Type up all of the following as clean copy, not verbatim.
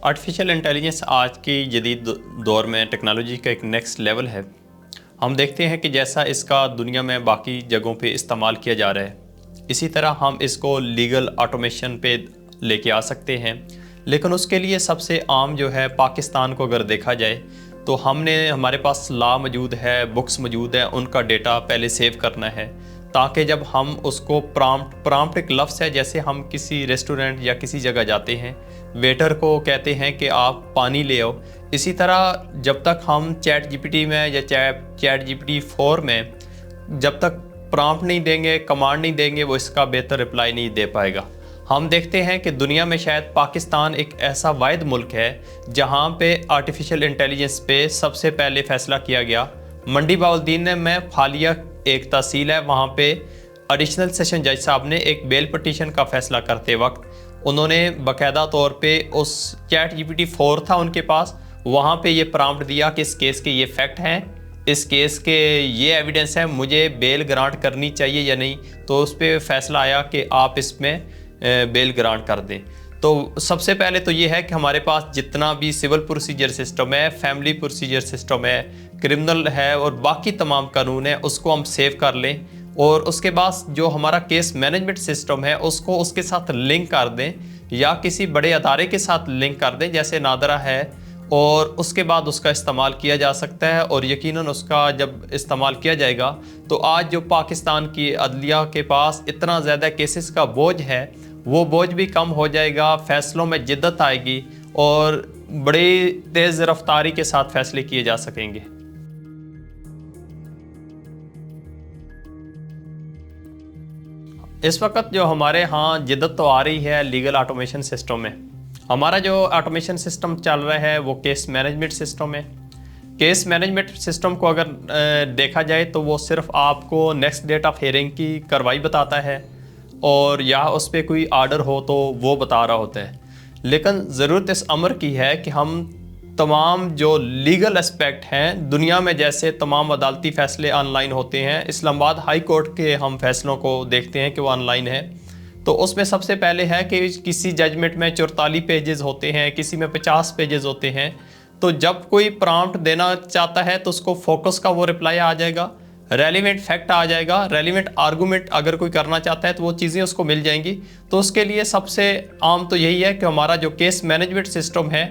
Artificial intelligence आज की जदीद दौर में टेक्नोलॉजी का एक नेक्स्ट लेवल है। हम देखते हैं कि जैसा इसका दुनिया में बाकी जगहों पे इस्तेमाल किया जा रहा है, इसी तरह हम इसको लीगल ऑटोमेशन पे लेके आ सकते हैं। लेकिन उसके लिए सबसे आम जो है, पाकिस्तान को अगर देखा जाए तो हमारे पास लॉ मौजूद है, बुक्स मौजूद है, उनका डेटा पहले सेव करना है ताकि जब हम उसको प्रॉम्प्ट एक लफ्ज़ है, जैसे हम किसी रेस्टोरेंट या किसी जगह जाते हैं, वेटर को कहते हैं कि आप पानी ले आओ। इसी तरह जब तक हम चैट जीपीटी में या चैट जीपीटी 4 में जब तक प्रॉम्प्ट नहीं देंगे, कमांड नहीं देंगे, वो इसका बेहतर रिप्लाई नहीं दे पाएगा। हम देखते हैं कि दुनिया में शायद पाकिस्तान एक ऐसा वाहिद मुल्क है जहाँ पे आर्टिफिशियल इंटेलिजेंस पे सबसे पहले फ़ैसला किया गया। मंडी बाउद्दीन में फालिया एक तहसील है, वहाँ पे एडिशनल सेशन जज साहब ने एक बेल पटिशन का फ़ैसला करते वक्त उन्होंने बाकायदा तौर पे उस चैट जीपीटी 4 था उनके पास, वहाँ पे ये प्रॉम्प्ट दिया कि इस केस के ये फैक्ट हैं, इस केस के ये एविडेंस है, मुझे बेल ग्रांट करनी चाहिए या नहीं। तो उस पर फैसला आया कि आप इसमें बेल ग्रांट कर दें। तो सबसे पहले तो ये है कि हमारे पास जितना भी सिविल प्रोसीजर सिस्टम है, फैमिली प्रोसीजर सिस्टम है, क्रिमिनल है और बाकी तमाम कानून है, उसको हम सेव कर लें और उसके बाद जो हमारा केस मैनेजमेंट सिस्टम है उसको उसके साथ लिंक कर दें या किसी बड़े अदारे के साथ लिंक कर दें, जैसे नादरा है, और उसके बाद उसका इस्तेमाल किया जा सकता है। और यकीनन उसका जब इस्तेमाल किया जाएगा तो आज जो पाकिस्तान की अदलिया के पास इतना ज़्यादा केसेस का बोझ है, वो बोझ भी कम हो जाएगा, फ़ैसलों में जिद्दत आएगी और बड़ी तेज़ रफ्तारी के साथ फ़ैसले किए जा सकेंगे। इस वक्त जो हमारे यहाँ जिद्दत तो आ रही है लीगल ऑटोमेशन सिस्टम में। हमारा जो ऑटोमेशन सिस्टम चल रहा है वो केस मैनेजमेंट सिस्टम है। केस मैनेजमेंट सिस्टम को अगर देखा जाए तो वो सिर्फ आपको नेक्स्ट डेट ऑफ हियरिंग की कार्रवाई बताता है और या उस पर कोई आर्डर हो तो वो बता रहा होता है। लेकिन ज़रूरत इस अमर की है कि हम तमाम जो लीगल एस्पेक्ट हैं दुनिया में, जैसे तमाम अदालती फ़ैसले ऑनलाइन होते हैं, इस्लामाबाद हाई कोर्ट के हम फैसलों को देखते हैं कि वो ऑनलाइन है, तो उसमें सबसे पहले है कि किसी जजमेंट में 44 पेजेस होते हैं, किसी में 50 पेजेस होते हैं। तो जब कोई प्रॉम्प्ट देना चाहता है तो उसको फोकस का वो रिप्लाई आ जाएगा, रेलिवेंट फैक्ट आ जाएगा, रेलिवेंट आर्गूमेंट अगर कोई करना चाहता है तो वो चीज़ें उसको मिल जाएंगी। तो उसके लिए सबसे आम तो यही है कि हमारा जो केस मैनेजमेंट सिस्टम है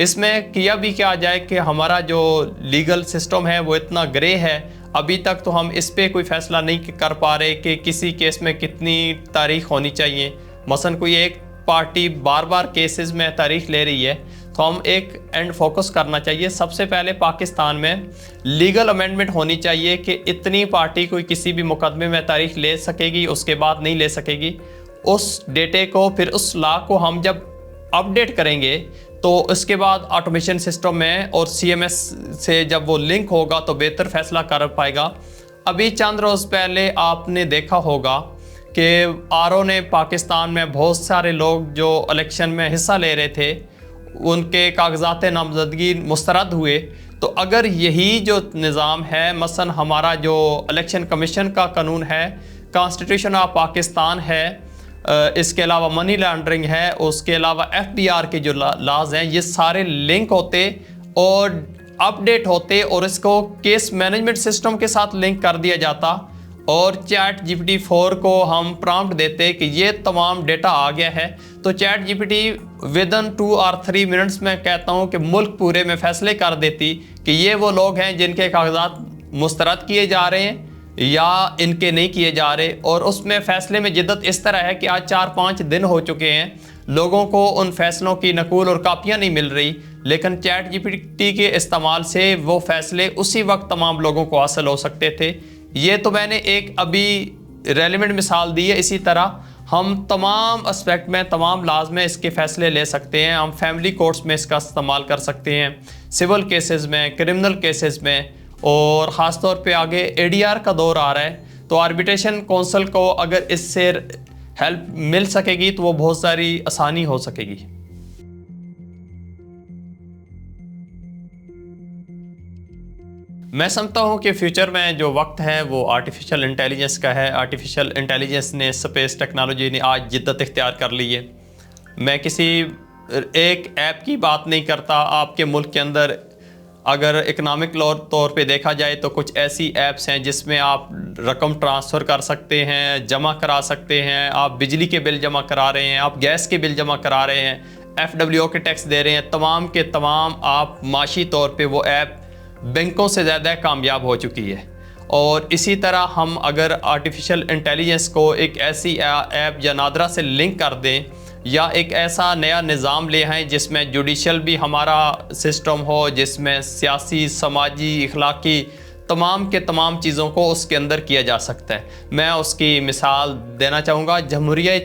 इसमें किया भी क्या जाए कि हमारा जो लीगल सिस्टम है वो इतना ग्रे है, अभी तक तो हम इस पर कोई फ़ैसला नहीं कर पा रहे कि किसी केस में कितनी तारीख होनी चाहिए। मसलन कोई एक पार्टी बार बार केसेस में तारीख ले रही है तो हम एक एंड फोकस करना चाहिए। सबसे पहले पाकिस्तान में लीगल अमेंडमेंट होनी चाहिए कि इतनी पार्टी कोई किसी भी मुकदमे में तारीख ले सकेगी, उसके बाद नहीं ले सकेगी। उस डेटे को फिर उस लॉ को हम जब अपडेट करेंगे तो इसके बाद ऑटोमेशन सिस्टम में और सीएमएस से जब वो लिंक होगा तो बेहतर फैसला कर पाएगा। अभी चंद रोज़ पहले आपने देखा होगा कि आरओ ने पाकिस्तान में बहुत सारे लोग जो इलेक्शन में हिस्सा ले रहे थे उनके कागजात नामजदगी मुस्तरद हुए। तो अगर यही जो निज़ाम है, मसलन हमारा जो इलेक्शन कमीशन का कानून है, कॉन्स्टिट्यूशन ऑफ पाकिस्तान है, इसके अलावा मनी लॉन्ड्रिंग है, उसके अलावा एफबीआर के जो लॉज हैं, ये सारे लिंक होते और अपडेट होते और इसको केस मैनेजमेंट सिस्टम के साथ लिंक कर दिया जाता और चैट जीपीटी 4 को हम प्रॉम्प्ट देते कि ये तमाम डेटा आ गया है, तो चैट जीपीटी विदिन 2 और 3 मिनट्स में कहता हूँ कि मुल्क पूरे में फैसले कर देती कि ये वो लोग हैं जिनके कागजात मुस्तरद किए जा रहे हैं या इनके नहीं किए जा रहे। और उसमें फ़ैसले में जिद्दत इस तरह है कि आज 4-5 दिन हो चुके हैं, लोगों को उन फैसलों की नकूल और कापियाँ नहीं मिल रही, लेकिन चैट जीपीटी के इस्तेमाल से वो फ़ैसले उसी वक्त तमाम लोगों को हासिल हो सकते थे। ये तो मैंने एक अभी रेलिवेंट मिसाल दी है। इसी तरह हम तमाम एस्पेक्ट में, तमाम लाज में इसके फ़ैसले ले सकते हैं। हम फैमिली कोर्ट्स में इसका इस्तेमाल कर सकते हैं, सिविल केसेस में, क्रिमिनल केसेस में, और ख़ास तौर पे आगे एडीआर का दौर आ रहा है तो आर्बिट्रेशन काउंसिल को अगर इससे हेल्प मिल सकेगी तो वो बहुत सारी आसानी हो सकेगी। मैं समझता हूँ कि फ्यूचर में जो वक्त है वो आर्टिफिशियल इंटेलिजेंस का है। आर्टिफिशियल इंटेलिजेंस ने, स्पेस टेक्नोलॉजी ने आज जिद्दत इख्तियार कर ली है। मैं किसी एक ऐप की बात नहीं करता। आपके मुल्क के अंदर अगर इकनॉमिक तौर पे देखा जाए तो कुछ ऐसी ऐप्स हैं जिसमें आप रकम ट्रांसफ़र कर सकते हैं, जमा करा सकते हैं, आप बिजली के बिल जमा करा रहे हैं, आप गैस के बिल जमा करा रहे हैं, FWO के टैक्स दे रहे हैं, तमाम के तमाम आप माशी तौर पे वो ऐप बैंकों से ज़्यादा कामयाब हो चुकी है। और इसी तरह हम अगर आर्टिफिशियल इंटेलिजेंस को एक ऐसी ऐप या नादरा से लिंक कर दें या एक ऐसा नया निज़ाम ले आएँ जिसमें जुडिशल भी हमारा सिस्टम हो, जिसमें सियासी, समाजी, इखलाकी तमाम के तमाम चीज़ों को उसके अंदर किया जा सकता है। मैं उसकी मिसाल देना चाहूँगा। जमहूरिया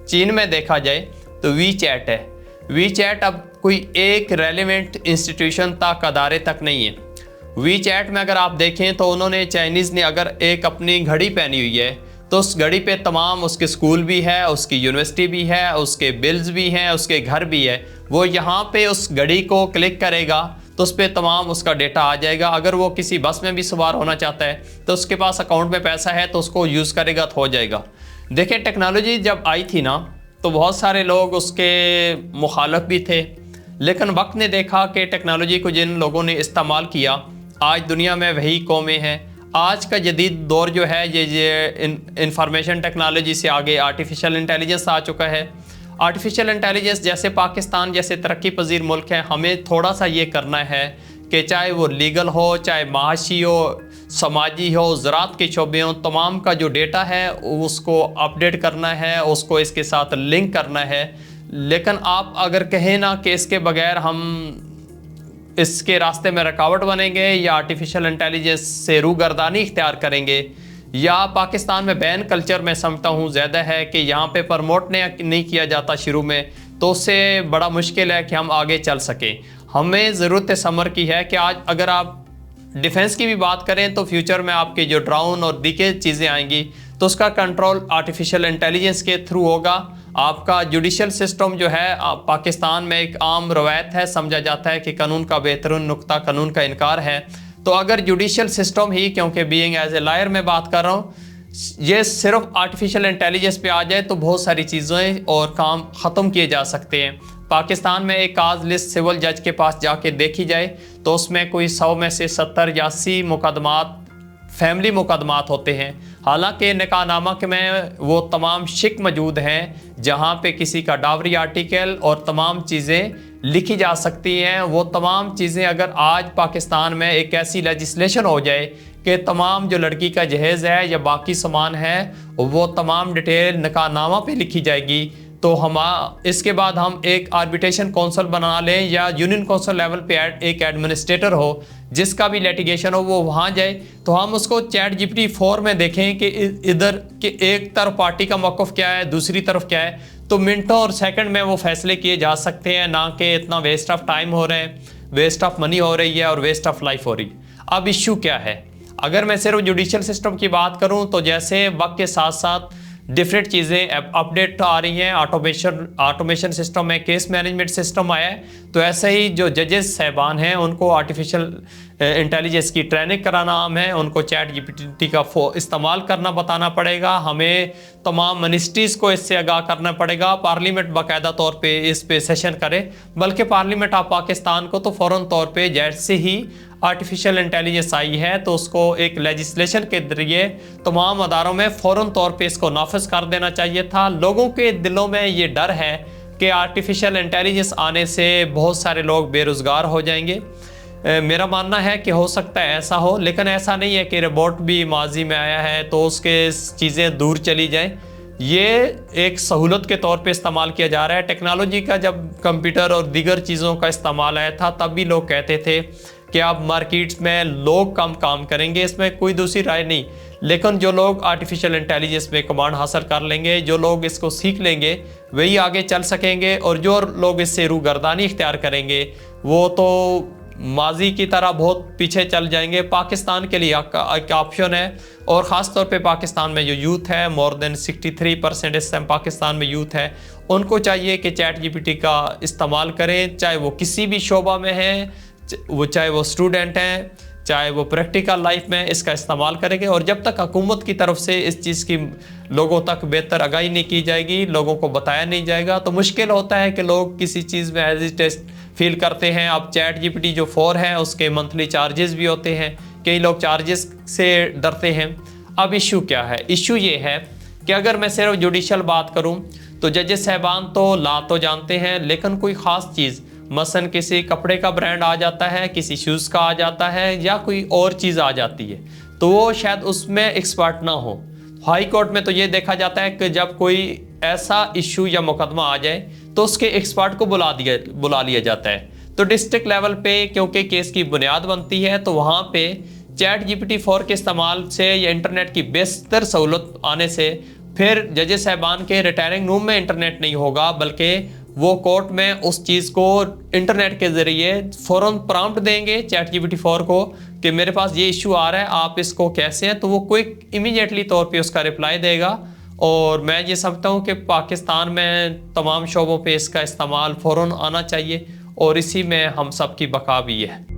चीन में देखा जाए तो वी चैट है। वी चैट अब कोई एक रेलिवेंट इंस्टीट्यूशन तक, अदारे तक नहीं है। वी चैट में अगर आप देखें तो उन्होंने, चाइनीज़ ने अगर एक अपनी घड़ी पहनी हुई है तो उस घड़ी पे तमाम उसके स्कूल भी है, उसकी यूनिवर्सिटी भी है, उसके बिल्स भी हैं, उसके घर भी है। वो यहाँ पे उस घड़ी को क्लिक करेगा तो उस पर तमाम उसका डेटा आ जाएगा। अगर वो किसी बस में भी सवार होना चाहता है तो उसके पास अकाउंट में पैसा है तो उसको यूज़ करेगा तो हो जाएगा। देखिए, टेक्नोलॉजी जब आई थी ना तो बहुत सारे लोग उसके मुखालफ भी थे, लेकिन वक्त ने देखा कि टेक्नोलॉजी को जिन लोगों ने इस्तेमाल किया आज दुनिया में वही कौमें हैं। आज का जदीद दौर जो है ये इंफॉर्मेशन टेक्नोलॉजी से आगे आर्टिफिशियल इंटेलिजेंस आ चुका है। आर्टिफिशियल इंटेलिजेंस जैसे पाकिस्तान जैसे तरक्की पजीर मुल्क है, हमें थोड़ा सा ये करना है कि चाहे वो लीगल हो, चाहे माशी हो, समाजी हो, ज़राअत के शोबे हों, तमाम का जो डेटा है उसको अपडेट करना है, उसको इसके साथ लिंक करना है। लेकिन आप अगर कहें ना कि इसके बगैर हम इसके रास्ते में रुकावट बनेंगे या आर्टिफिशियल इंटेलिजेंस से रूगर्दानी इख्तियार करेंगे या पाकिस्तान में बैन कल्चर मैं समझता हूँ ज़्यादा है कि यहाँ पे प्रमोट नहीं किया जाता शुरू में, तो उससे बड़ा मुश्किल है कि हम आगे चल सकें। हमें ज़रूरत समर की है कि आज अगर आप डिफेंस की भी बात करें तो फ्यूचर में आपके जो ड्रोन और दीके चीज़ें आएंगी तो उसका कंट्रोल आर्टिफिशियल इंटेलिजेंस के थ्रू होगा। आपका जुडिशल सिस्टम जो है पाकिस्तान में एक आम रवायत है, समझा जाता है कि कानून का बेहतरीन नुक्ता कानून का इनकार है। तो अगर जुडिशल सिस्टम ही, क्योंकि बीइंग एज ए लॉयर मैं बात कर रहा हूँ, ये सिर्फ आर्टिफिशियल इंटेलिजेंस पे आ जाए तो बहुत सारी चीज़ें और काम ख़त्म किए जा सकते हैं। पाकिस्तान में एक काज लिस्ट सिविल जज के पास जाके देखी जाए तो उसमें कोई 100 में से 70 या 80 मुकदमात फैमिली मुकदमात होते हैं। हालांकि निकाहनामा के में वो तमाम शिक मौजूद हैं जहां पे किसी का डावरी आर्टिकल और तमाम चीज़ें लिखी जा सकती हैं। वो तमाम चीज़ें अगर आज पाकिस्तान में एक ऐसी लेजिस्लेशन हो जाए कि तमाम जो लड़की का जहेज़ है या बाकी सामान है वो तमाम डिटेल निकाहनामा पे लिखी जाएगी, तो हम इसके बाद हम एक आर्बिट्रेशन काउंसिल बना लें या यूनियन काउंसिल लेवल पे एक एडमिनिस्ट्रेटर हो जिसका भी लिटिगेशन हो वो वहाँ जाए, तो हम उसको चैट GPT 4 में देखें कि इधर के एक तरफ पार्टी का मौक़िफ़ क्या है, दूसरी तरफ क्या है, तो मिनटों और सेकंड में वो फैसले किए जा सकते हैं, ना कि इतना वेस्ट ऑफ टाइम हो रहे हैं, वेस्ट ऑफ मनी हो रही है और वेस्ट ऑफ लाइफ हो रही है। अब इशू क्या है? अगर मैं सिर्फ जुडिशल सिस्टम की बात करूँ तो जैसे वक्त के साथ साथ डिफरेंट चीज़ें अपडेट आ रही हैं, ऑटोमेशन सिस्टम में केस मैनेजमेंट सिस्टम आया है, तो ऐसे ही जो जजेस साहबान हैं उनको आर्टिफिशियल इंटेलिजेंस की ट्रेनिंग कराना आम है, उनको चैट GPT का इस्तेमाल करना बताना पड़ेगा। हमें तमाम मिनिस्ट्रीज़ को इससे आगाह करना पड़ेगा। पार्लियामेंट बाकायदा तौर पे इस पे सेशन करे, बल्कि पार्लियामेंट ऑफ पाकिस्तान को तो फ़ौरन तौर पे जैसे ही आर्टिफिशियल इंटेलिजेंस आई है तो उसको एक लेजिस्लेशन के जरिए तमाम अदारों में फ़ौरन तौर पे इसको नाफिज कर देना चाहिए था। लोगों के दिलों में ये डर है कि आर्टिफिशियल इंटेलिजेंस आने से बहुत सारे लोग बेरोज़गार हो जाएंगे। मेरा मानना है कि हो सकता है ऐसा हो, लेकिन ऐसा नहीं है कि रोबोट भी माजी में आया है तो उसके चीज़ें दूर चली जाएं। ये एक सहूलत के तौर पे इस्तेमाल किया जा रहा है। टेक्नोलॉजी का जब कंप्यूटर और दीगर चीज़ों का इस्तेमाल आया था तब भी लोग कहते थे कि अब मार्केट्स में लोग कम काम करेंगे, इसमें कोई दूसरी राय नहीं। लेकिन जो लोग आर्टिफिशियल इंटेलिजेंस में कमांड हासिल कर लेंगे, जो लोग इसको सीख लेंगे वही आगे चल सकेंगे, और जो लोग इससे रूगर्दानी इख्तियार करेंगे वो तो माजी की तरह बहुत पीछे चल जाएंगे। पाकिस्तान के लिए एक ऑप्शन है, और ख़ास तौर पे पाकिस्तान में जो यूथ है, मोर देन 63% इस टाइम पाकिस्तान में यूथ है, उनको चाहिए कि चैट GPT का इस्तेमाल करें, चाहे वो किसी भी शोबा में है, वो चाहे वो स्टूडेंट हैं, चाहे वो प्रैक्टिकल लाइफ में इसका इस्तेमाल करेंगे। और जब तक हुकूमत की तरफ से इस चीज़ की लोगों तक बेहतर आगाही नहीं की जाएगी, लोगों को बताया नहीं जाएगा, तो मुश्किल होता है कि लोग किसी चीज़ में हेजिटेट फील करते हैं। अब चैट जीपीटी जो 4 है उसके मंथली चार्जेस भी होते हैं, कई लोग चार्जेस से डरते हैं। अब इशू क्या है? इशू ये है कि अगर मैं सिर्फ जुडिशल बात करूं तो जजेस साहबान तो ला तो जानते हैं, लेकिन कोई ख़ास चीज़ मसलन किसी कपड़े का ब्रांड आ जाता है, किसी शूज़ का आ जाता है, या कोई और चीज़ आ जाती है, तो वो शायद उसमें एक्सपर्ट ना हो। हाई कोर्ट में तो ये देखा जाता है कि जब कोई ऐसा इशू या मुकदमा आ जाए तो उसके एक्सपर्ट को बुला लिया जाता है। तो डिस्ट्रिक्ट लेवल पे क्योंकि केस की बुनियाद बनती है, तो वहाँ पे चैट जीपीटी 4 के इस्तेमाल से या इंटरनेट की बेहतर सहूलत आने से फिर जजेस साहबान के रिटायरिंग रूम में इंटरनेट नहीं होगा, बल्कि वो कोर्ट में उस चीज़ को इंटरनेट के ज़रिए फ़ौरन प्रॉम्प्ट देंगे चैट जीपीटी 4 को कि मेरे पास ये इशू आ रहा है, आप इसको कैसे हैं, तो वो क्विक इमीडिएटली तौर पे उसका रिप्लाई देगा। और मैं ये समझता हूँ कि पाकिस्तान में तमाम शोबों पे इसका इस्तेमाल फ़ौरन आना चाहिए और इसी में हम सब की बका भी है।